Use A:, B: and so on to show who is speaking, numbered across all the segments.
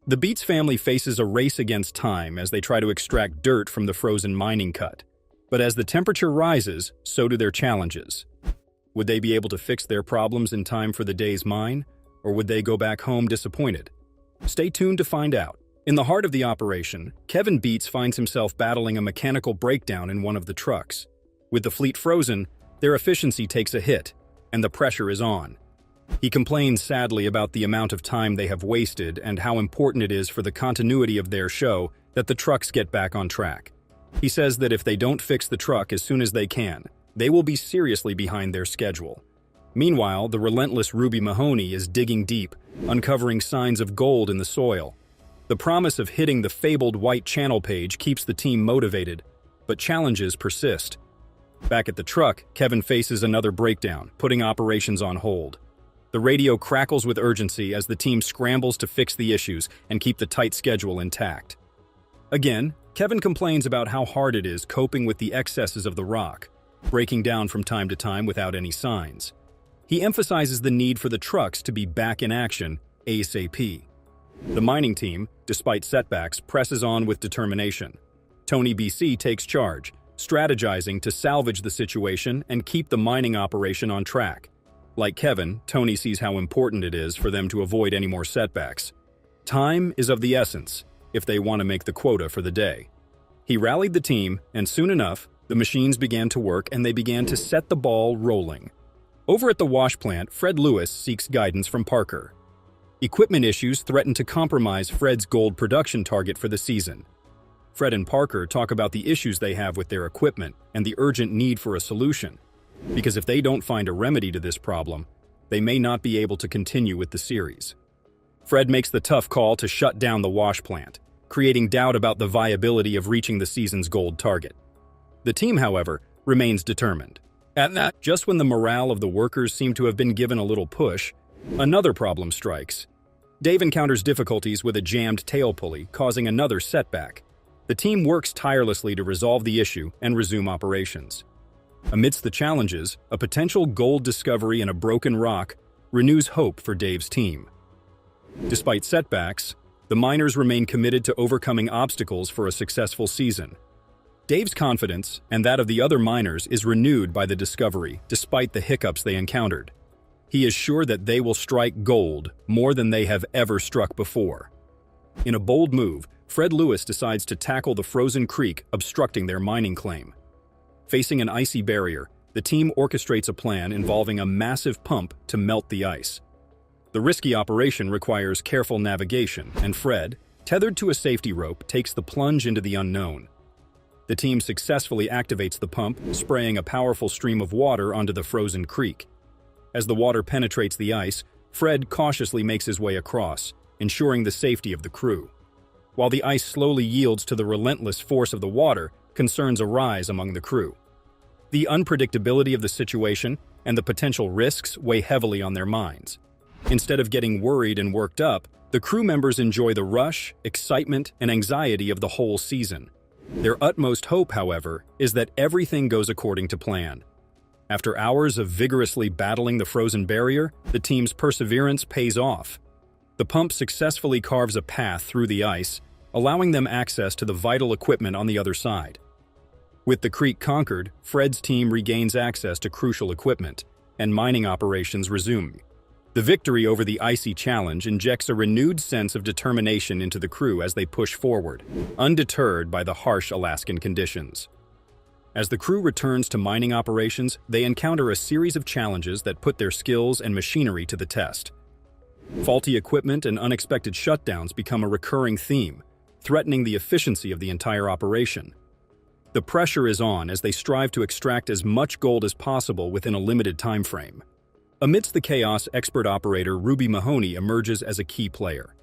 A: The Beets family faces a race against time as they try to extract dirt from the frozen mining cut. But as the temperature rises, so do their challenges. Would they be able to fix their problems in time for the day's mine, or would they go back home disappointed? Stay tuned to find out. In the heart of the operation, Kevin Beets finds himself battling a mechanical breakdown in one of the trucks. With the fleet frozen, their efficiency takes a hit, and the pressure is on. He complains sadly about the amount of time they have wasted and how important it is for the continuity of their show that the trucks get back on track. He says that if they don't fix the truck as soon as they can, they will be seriously behind their schedule. Meanwhile, the relentless Ruby Mahoney is digging deep, uncovering signs of gold in the soil. The promise of hitting the fabled white channel page keeps the team motivated, but challenges persist. Back at the truck, Kevin faces another breakdown, putting operations on hold. The radio crackles with urgency as the team scrambles to fix the issues and keep the tight schedule intact. Again, Kevin complains about how hard it is coping with the excesses of the rock, breaking down from time to time without any signs. He emphasizes the need for the trucks to be back in action ASAP. The mining team, despite setbacks, presses on with determination. Tony BC takes charge, strategizing to salvage the situation and keep the mining operation on track. Like Kevin, Tony sees how important it is for them to avoid any more setbacks. Time is of the essence if they want to make the quota for the day. He rallied the team, and soon enough, the machines began to work and they began to set the ball rolling. Over at the wash plant, Fred Lewis seeks guidance from Parker. Equipment issues threaten to compromise Fred's gold production target for the season. Fred and Parker talk about the issues they have with their equipment and the urgent need for a solution. Because if they don't find a remedy to this problem, they may not be able to continue with the series. Fred makes the tough call to shut down the wash plant, creating doubt about the viability of reaching the season's gold target. The team, however, remains determined. Just when the morale of the workers seem to have been given a little push, another problem strikes. Dave encounters difficulties with a jammed tail pulley, causing another setback. The team works tirelessly to resolve the issue and resume operations. Amidst the challenges, a potential gold discovery in a broken rock renews hope for Dave's team. Despite setbacks, the miners remain committed to overcoming obstacles for a successful season. Dave's confidence, and that of the other miners, is renewed by the discovery, despite the hiccups they encountered. He is sure that they will strike gold more than they have ever struck before. In a bold move, Fred Lewis decides to tackle the frozen creek obstructing their mining claim. Facing an icy barrier, the team orchestrates a plan involving a massive pump to melt the ice. The risky operation requires careful navigation, and Fred, tethered to a safety rope, takes the plunge into the unknown. The team successfully activates the pump, spraying a powerful stream of water onto the frozen creek. As the water penetrates the ice, Fred cautiously makes his way across, ensuring the safety of the crew. While the ice slowly yields to the relentless force of the water, concerns arise among the crew. The unpredictability of the situation and the potential risks weigh heavily on their minds. Instead of getting worried and worked up, the crew members enjoy the rush, excitement, and anxiety of the whole season. Their utmost hope, however, is that everything goes according to plan. After hours of vigorously battling the frozen barrier, the team's perseverance pays off. The pump successfully carves a path through the ice, allowing them access to the vital equipment on the other side. With the creek conquered, Fred's team regains access to crucial equipment, and mining operations resume. The victory over the icy challenge injects a renewed sense of determination into the crew as they push forward, undeterred by the harsh Alaskan conditions. As the crew returns to mining operations, they encounter a series of challenges that put their skills and machinery to the test. Faulty equipment and unexpected shutdowns become a recurring theme, threatening the efficiency of the entire operation. The pressure is on as they strive to extract as much gold as possible within a limited time frame. Amidst the chaos, expert operator Ruby Mahoney emerges as a key player.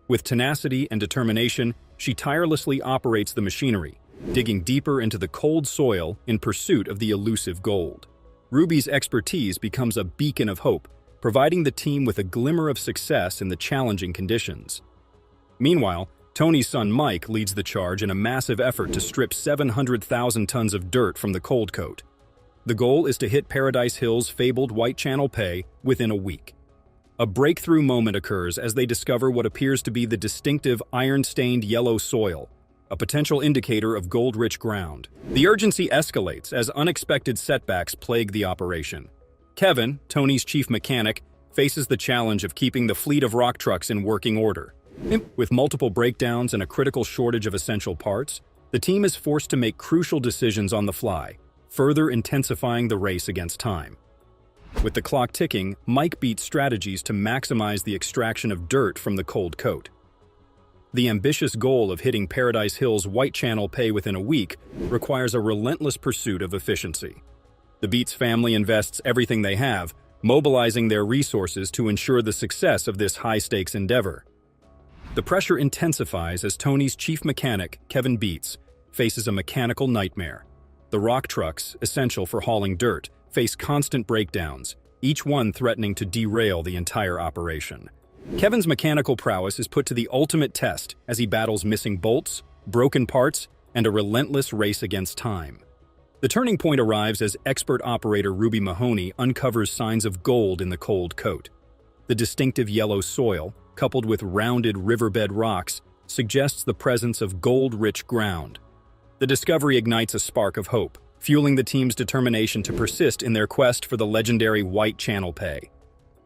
A: With tenacity and determination, she tirelessly operates the machinery, digging deeper into the cold soil in pursuit of the elusive gold. Ruby's expertise becomes a beacon of hope, providing the team with a glimmer of success in the challenging conditions. Meanwhile, Tony's son Mike leads the charge in a massive effort to strip 700,000 tons of dirt from the cold coat. The goal is to hit Paradise Hill's fabled White Channel Pay within a week. A breakthrough moment occurs as they discover what appears to be the distinctive iron-stained yellow soil, a potential indicator of gold-rich ground. The urgency escalates as unexpected setbacks plague the operation. Kevin, Tony's chief mechanic, faces the challenge of keeping the fleet of rock trucks in working order. With multiple breakdowns and a critical shortage of essential parts, the team is forced to make crucial decisions on the fly, further intensifying the race against time. With the clock ticking, Mike beats strategies to maximize the extraction of dirt from the cold coat. The ambitious goal of hitting Paradise Hill's White Channel pay within a week requires a relentless pursuit of efficiency. The Beats family invests everything they have, mobilizing their resources to ensure the success of this high-stakes endeavor. The pressure intensifies as Tony's chief mechanic, Kevin Beats, faces a mechanical nightmare. The rock trucks, essential for hauling dirt, face constant breakdowns, each one threatening to derail the entire operation. Kevin's mechanical prowess is put to the ultimate test as he battles missing bolts, broken parts, and a relentless race against time. The turning point arrives as expert operator Ruby Mahoney uncovers signs of gold in the cold coat. The distinctive yellow soil, coupled with rounded riverbed rocks, suggests the presence of gold-rich ground. The discovery ignites a spark of hope, fueling the team's determination to persist in their quest for the legendary White Channel pay.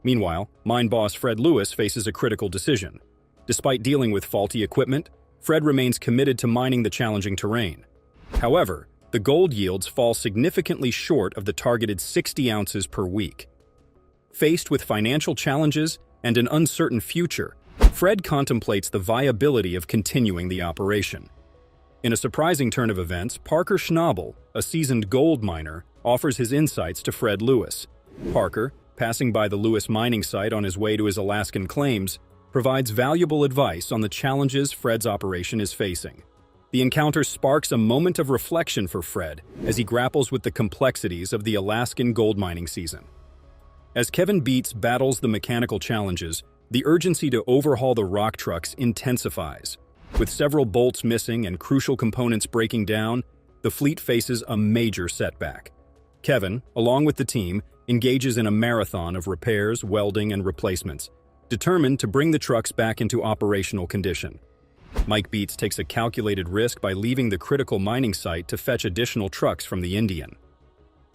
A: Meanwhile, mine boss Fred Lewis faces a critical decision. Despite dealing with faulty equipment, Fred remains committed to mining the challenging terrain. However, the gold yields fall significantly short of the targeted 60 ounces per week. Faced with financial challenges and an uncertain future, Fred contemplates the viability of continuing the operation. In a surprising turn of events, Parker Schnabel, a seasoned gold miner, offers his insights to Fred Lewis. Parker, passing by the Lewis mining site on his way to his Alaskan claims, provides valuable advice on the challenges Fred's operation is facing. The encounter sparks a moment of reflection for Fred as he grapples with the complexities of the Alaskan gold mining season. As Kevin Beats battles the mechanical challenges, the urgency to overhaul the rock trucks intensifies. With several bolts missing and crucial components breaking down, the fleet faces a major setback. Kevin, along with the team, engages in a marathon of repairs, welding, and replacements, determined to bring the trucks back into operational condition. Mike Beats takes a calculated risk by leaving the critical mining site to fetch additional trucks from the Indian.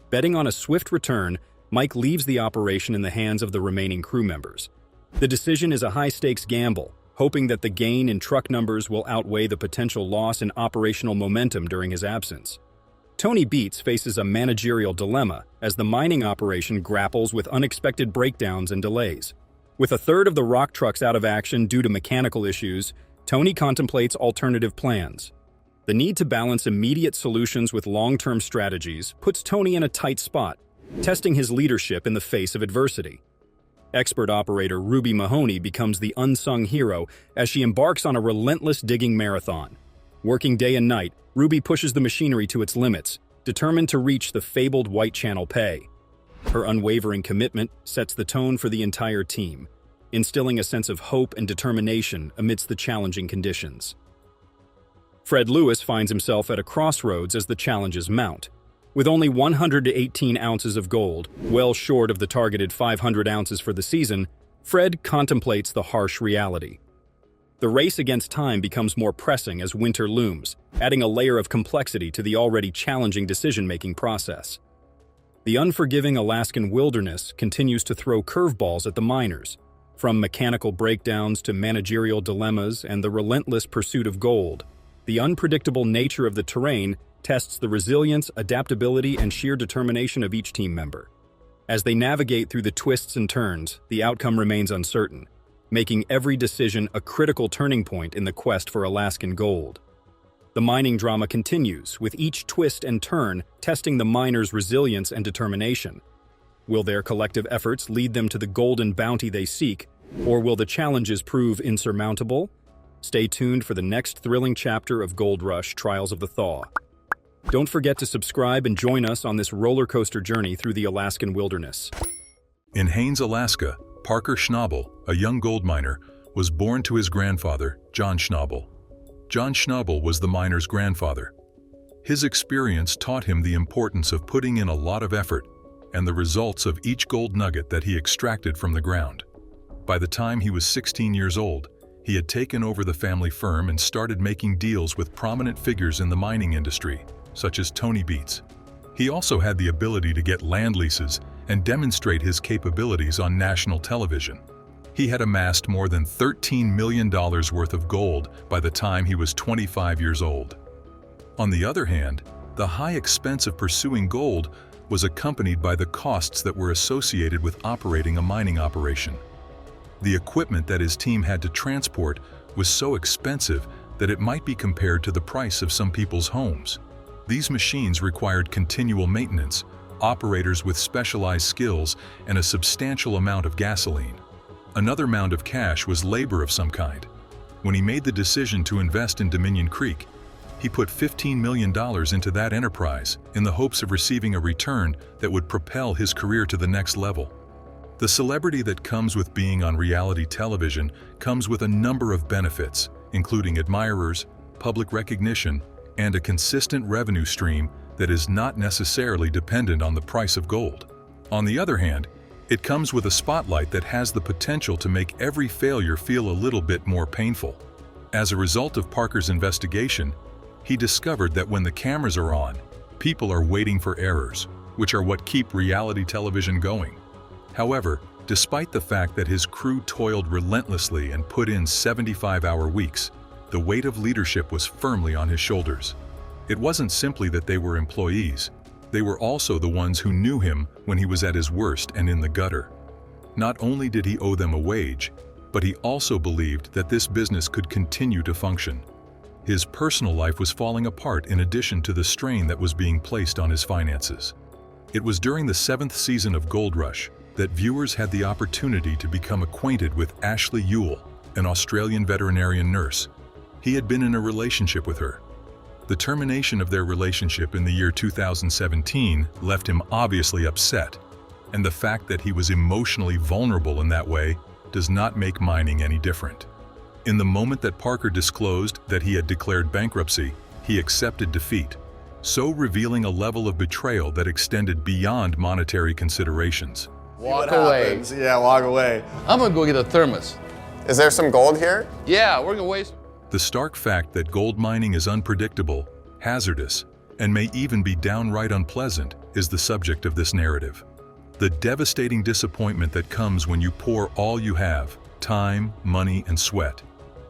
A: Betting on a swift return, Mike leaves the operation in the hands of the remaining crew members. The decision is a high-stakes gamble, hoping that the gain in truck numbers will outweigh the potential loss in operational momentum during his absence. Tony Beats faces a managerial dilemma as the mining operation grapples with unexpected breakdowns and delays. With a third of the rock trucks out of action due to mechanical issues, Tony contemplates alternative plans. The need to balance immediate solutions with long-term strategies puts Tony in a tight spot, testing his leadership in the face of adversity. Expert operator Ruby Mahoney becomes the unsung hero as she embarks on a relentless digging marathon. Working day and night, Ruby pushes the machinery to its limits, determined to reach the fabled White Channel pay. Her unwavering commitment sets the tone for the entire team, instilling a sense of hope and determination amidst the challenging conditions. Fred Lewis finds himself at a crossroads as the challenges mount. With only 118 ounces of gold, well short of the targeted 500 ounces for the season, Fred contemplates the harsh reality. The race against time becomes more pressing as winter looms, adding a layer of complexity to the already challenging decision-making process. The unforgiving Alaskan wilderness continues to throw curveballs at the miners, from mechanical breakdowns to managerial dilemmas and the relentless pursuit of gold. The unpredictable nature of the terrain tests the resilience, adaptability, and sheer determination of each team member. As they navigate through the twists and turns, the outcome remains uncertain, making every decision a critical turning point in the quest for Alaskan gold. The mining drama continues, with each twist and turn testing the miners' resilience and determination. Will their collective efforts lead them to the golden bounty they seek, or will the challenges prove insurmountable? Stay tuned for the next thrilling chapter of Gold Rush: Trials of the Thaw. Don't forget to subscribe and join us on this roller coaster journey through the Alaskan wilderness.
B: In Haines, Alaska, Parker Schnabel, a young gold miner, was born to his grandfather, John Schnabel. John Schnabel was the miner's grandfather. His experience taught him the importance of putting in a lot of effort and the results of each gold nugget that he extracted from the ground. By the time he was 16 years old, he had taken over the family firm and started making deals with prominent figures in the mining industry, such as Tony Beats. He also had the ability to get land leases and demonstrate his capabilities on national television. He had amassed more than $13 million worth of gold by the time he was 25 years old. On the other hand, the high expense of pursuing gold was accompanied by the costs that were associated with operating a mining operation. The equipment that his team had to transport was so expensive that it might be compared to the price of some people's homes. These machines required continual maintenance, operators with specialized skills, and a substantial amount of gasoline. Another mound of cash was labor of some kind. When he made the decision to invest in Dominion Creek, he put $15 million into that enterprise in the hopes of receiving a return that would propel his career to the next level. The celebrity that comes with being on reality television comes with a number of benefits, including admirers, public recognition, and a consistent revenue stream that is not necessarily dependent on the price of gold. On the other hand, it comes with a spotlight that has the potential to make every failure feel a little bit more painful. As a result of Parker's investigation, he discovered that when the cameras are on, people are waiting for errors, which are what keep reality television going. However, despite the fact that his crew toiled relentlessly and put in 75-hour weeks, the weight of leadership was firmly on his shoulders. It wasn't simply that they were employees, they were also the ones who knew him when he was at his worst and in the gutter. Not only did he owe them a wage, but he also believed that this business could continue to function. His personal life was falling apart in addition to the strain that was being placed on his finances. It was during the 7th season of Gold Rush that viewers had the opportunity to become acquainted with Ashley Ewell, an Australian veterinarian nurse. He had been in a relationship with her. The termination of their relationship in the year 2017 left him obviously upset, and the fact that he was emotionally vulnerable in that way does not make mining any different. In the moment that Parker disclosed that he had declared bankruptcy, he accepted defeat, so revealing a level of betrayal that extended beyond monetary considerations.
C: Walk away.
D: Yeah, walk away.
C: I'm gonna go get a thermos.
D: Is there some gold here?
C: Yeah, we're gonna waste.
B: The stark fact that gold mining is unpredictable, hazardous, and may even be downright unpleasant is the subject of this narrative. The devastating disappointment that comes when you pour all you have, time, money, and sweat,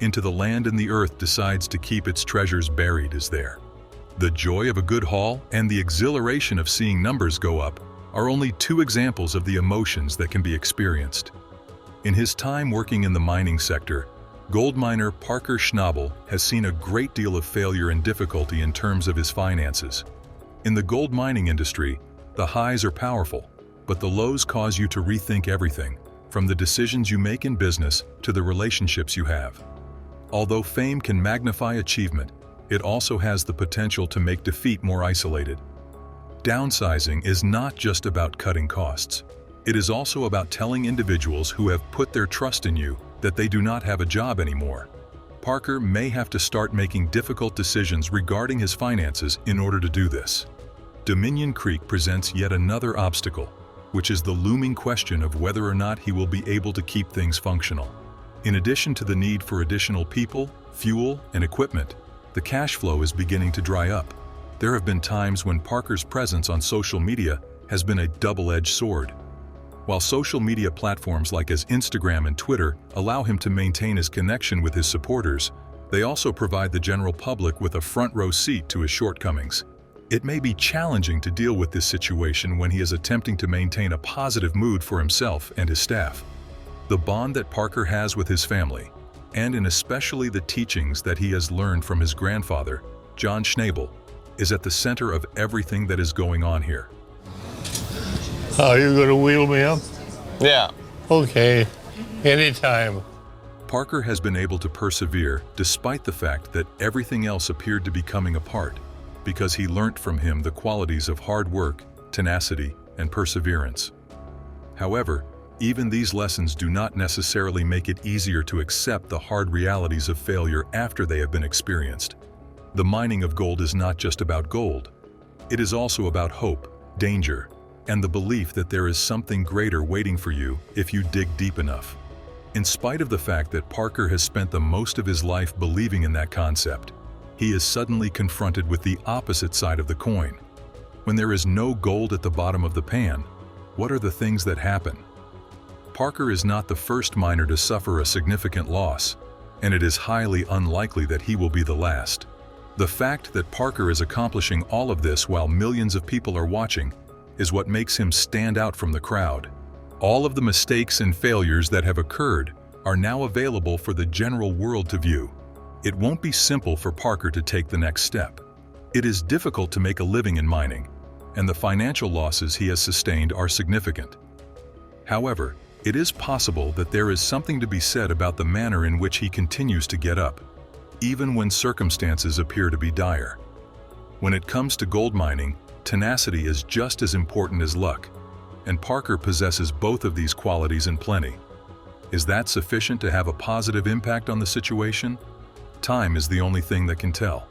B: into the land and the earth decides to keep its treasures buried is there. The joy of a good haul and the exhilaration of seeing numbers go up are only two examples of the emotions that can be experienced. In his time working in the mining sector, gold miner Parker Schnabel has seen a great deal of failure and difficulty in terms of his finances. In the gold mining industry, the highs are powerful, but the lows cause you to rethink everything, from the decisions you make in business to the relationships you have. Although fame can magnify achievement, it also has the potential to make defeat more isolated. Downsizing is not just about cutting costs. It is also about telling individuals who have put their trust in you that they do not have a job anymore. Parker may have to start making difficult decisions regarding his finances in order to do this. Dominion Creek presents yet another obstacle, which is the looming question of whether or not he will be able to keep things functional. In addition to the need for additional people, fuel, and equipment, the cash flow is beginning to dry up. There have been times when Parker's presence on social media has been a double-edged sword. While social media platforms like Instagram and Twitter allow him to maintain his connection with his supporters, they also provide the general public with a front-row seat to his shortcomings. It may be challenging to deal with this situation when he is attempting to maintain a positive mood for himself and his staff. The bond that Parker has with his family, and in especially the teachings that he has learned from his grandfather, John Schnabel, is at the center of everything that is going on here.
E: Oh, you're gonna wheel me up?
D: Yeah.
E: Okay, anytime.
B: Parker has been able to persevere despite the fact that everything else appeared to be coming apart, because he learnt from him the qualities of hard work, tenacity, and perseverance. However, even these lessons do not necessarily make it easier to accept the hard realities of failure after they have been experienced. The mining of gold is not just about gold. It is also about hope, danger, and the belief that there is something greater waiting for you if you dig deep enough. In spite of the fact that Parker has spent the most of his life believing in that concept, he is suddenly confronted with the opposite side of the coin. When there is no gold at the bottom of the pan, what are the things that happen? Parker is not the first miner to suffer a significant loss, and it is highly unlikely that he will be the last. The fact that Parker is accomplishing all of this while millions of people are watching is what makes him stand out from the crowd. All of the mistakes and failures that have occurred are now available for the general world to view. It won't be simple for Parker to take the next step. It is difficult to make a living in mining, and the financial losses he has sustained are significant. However, it is possible that there is something to be said about the manner in which he continues to get up, even when circumstances appear to be dire. When it comes to gold mining, tenacity is just as important as luck, and Parker possesses both of these qualities in plenty. Is that sufficient to have a positive impact on the situation? Time is the only thing that can tell.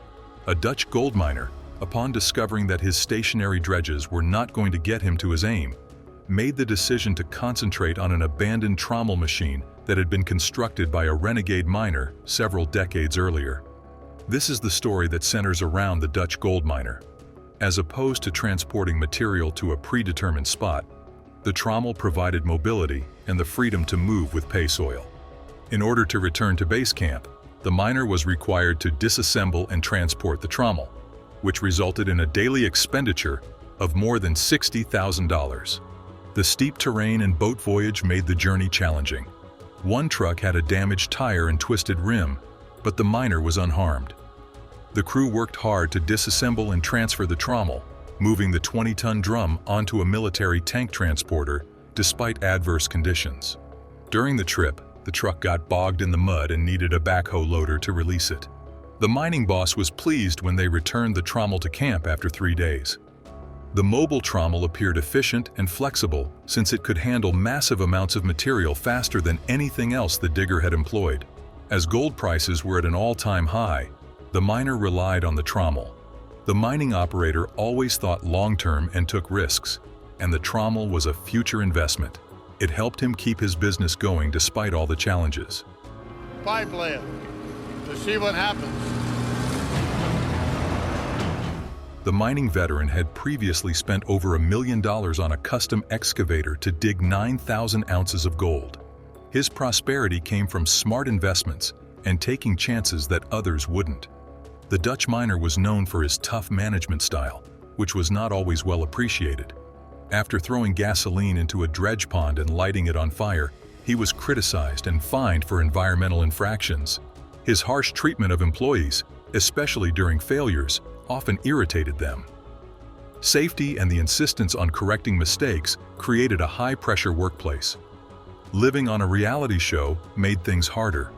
B: A Dutch gold miner, upon discovering that his stationary dredges were not going to get him to his aim, made the decision to concentrate on an abandoned trommel machine that had been constructed by a renegade miner several decades earlier. This is the story that centers around the Dutch gold miner. As opposed to transporting material to a predetermined spot, the trommel provided mobility and the freedom to move with pay soil. In order to return to base camp, the miner was required to disassemble and transport the trommel, which resulted in a daily expenditure of more than $60,000. The steep terrain and boat voyage made the journey challenging. One truck had a damaged tire and twisted rim, but the miner was unharmed. The crew worked hard to disassemble and transfer the trommel, moving the 20-ton drum onto a military tank transporter despite adverse conditions. During the trip, the truck got bogged in the mud and needed a backhoe loader to release it. The mining boss was pleased when they returned the trommel to camp after 3 days. The mobile trommel appeared efficient and flexible since it could handle massive amounts of material faster than anything else the digger had employed. As gold prices were at an all-time high, the miner relied on the trommel. The mining operator always thought long-term and took risks, and the trommel was a future investment. It helped him keep his business going despite all the challenges.
E: Pipeline to see what happens.
B: The mining veteran had previously spent over $1 million on a custom excavator to dig 9,000 ounces of gold. His prosperity came from smart investments and taking chances that others wouldn't. The Dutch miner was known for his tough management style, which was not always well appreciated. After throwing gasoline into a dredge pond and lighting it on fire, he was criticized and fined for environmental infractions. His harsh treatment of employees, especially during failures, often irritated them. Safety and the insistence on correcting mistakes created a high-pressure workplace. Living on a reality show made things harder.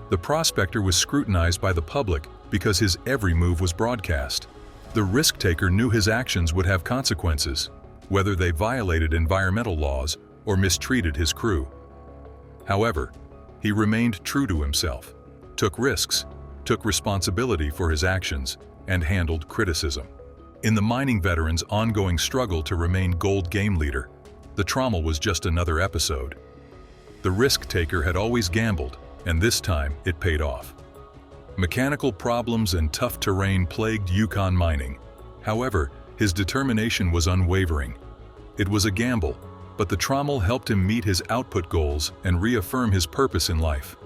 B: The prospector was scrutinized by the public because his every move was broadcast. The risk-taker knew his actions would have consequences, whether they violated environmental laws or mistreated his crew. However, he remained true to himself, took risks, took responsibility for his actions, and handled criticism. In the mining veteran's ongoing struggle to remain gold game leader, the trommel was just another episode. The risk-taker had always gambled, and this time it paid off. Mechanical problems and tough terrain plagued Yukon mining. However, his determination was unwavering. It was a gamble, but the trommel helped him meet his output goals and reaffirm his purpose in life.